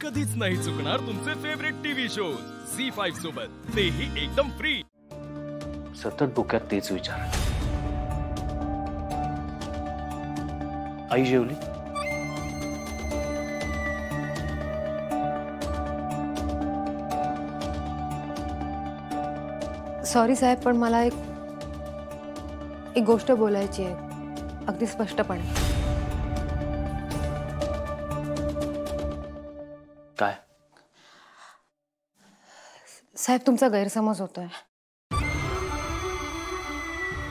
कधीच नाही चुकणार तुमचे फेवरेट टीव्ही शोज झी5 सोबत, तेही एकदम फ्री। सतत डोक्यात तेच विचार। आई जेवली? सॉरी साहेब, पण मला एक गोष्ट बोलायची आहे, अगदी स्पष्टपणे। काय? साहेब, तुमचा गैरसमज होतोय।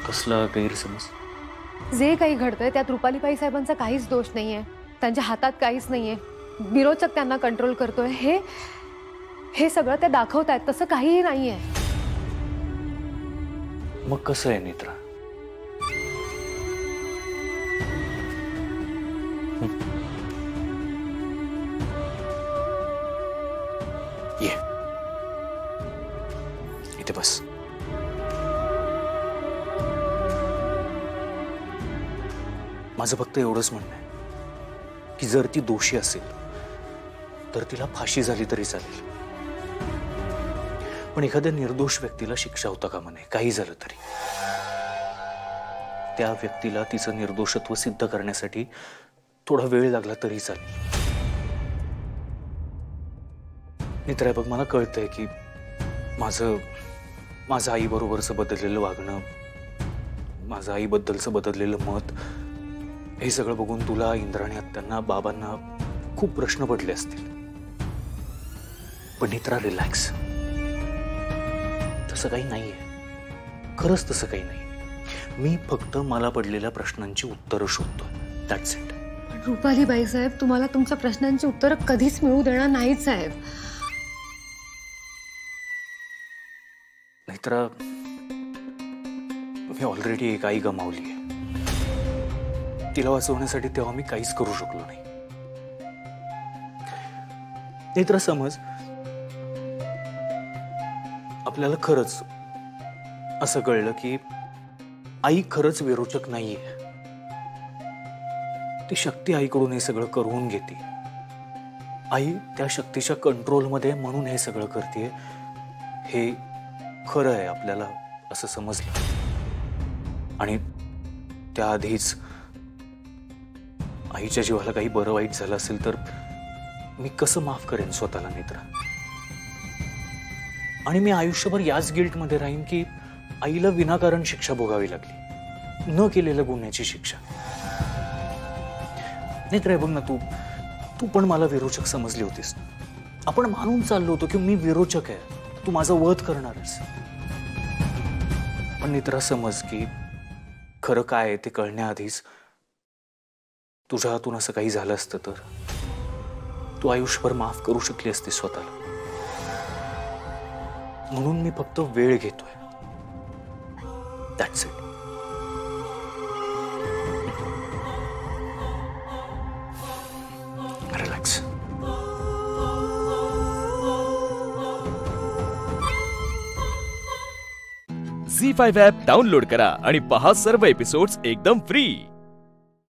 कसला गैरसमज? जे काही घडतंय त्यात रुपालीबाई साहेबांचा काहीच दोष नाहीये, त्यांच्या हातात काहीच नाहीये। विरोचक त्यांना कंट्रोल करतोय, हे सगळं ते दाखवतायत, तसं काहीही नाहीये। मग कसं आहे नेत्रा? ये इथे बस। माझं फक्त एवढंच म्हणणं आहे की जर ती दोषी असेल तर तिला फाशी झाली तरी चालेल, पण एखाद्या निर्दोष व्यक्तीला शिक्षा होता कामा नये। काही झालं तरी त्या व्यक्तीला तिचं निर्दोषत्व सिद्ध करण्यासाठी थोडा वेळ लागला तरी चालेल। मित्र, बघ, मला कळतंय की माझं आईबरोबरचं बदललेलं वागणं, माझं आईबद्दलचं बदललेलं मत, हे सगळं बघून तुला, इंद्राणी आत्यांना, बाबांना खूप प्रश्न पडले असतील। पण नेत्रा, रिलॅक्स। तसं काही नाहीये, खरंच तसं काही नाही। मी फक्त मला पडलेल्या प्रश्नांची उत्तरं शोधतोय, दॅट्स इट। रुपालीबाई साहेब, तुम्हाला तुमच्या प्रश्नांची उत्तरं कधीच मिळू देणार नाहीत साहेब। नेत्रा, मी ऑलरेडी एक आई गमावली आहे। तिला वाचवण्यासाठी तेव्हा मी काहीच करू शकलो नाही। नेत्रा, समज आपल्याला खरंच असं कळलं की आई खरंच विरोचक नाहीये, ती शक्ती आईकडून हे सगळं करून घेते, आई त्या शक्तीच्या कंट्रोलमध्ये म्हणून हे सगळं करते, हे खरं आहे आपल्याला असं समजलं, आणि त्याआधीच आईच्या जीवाला काही बरं वाईट झालं असेल तर मी कसं माफ करेन स्वतःला नेत्रा? आणि मी आयुष्यभर याच गिल्टमध्ये राहीन की आईला विनाकारण शिक्षा भोगावी लागली, न केलेल्या गुन्ह्याची शिक्षा। नेत्रा, बघ ना, तू पण मला विरोचक समजली होतीस। आपण मानून चाललो होतो की मी विरोचक आहे, तू माझा वध करणारच। पण नेत्रा, समज की खरं काय आहे ते कळण्याआधीच तुझ्या हातून असं काही झालं असतं तर तू आयुष्यभर माफ करू शकली असती स्वतःला। म्हणून मी फक्त वेळ घेतोय, that's it. Relax. Zee five app download करा आणि पहा सर्व एपिसोड्स एकदम फ्री।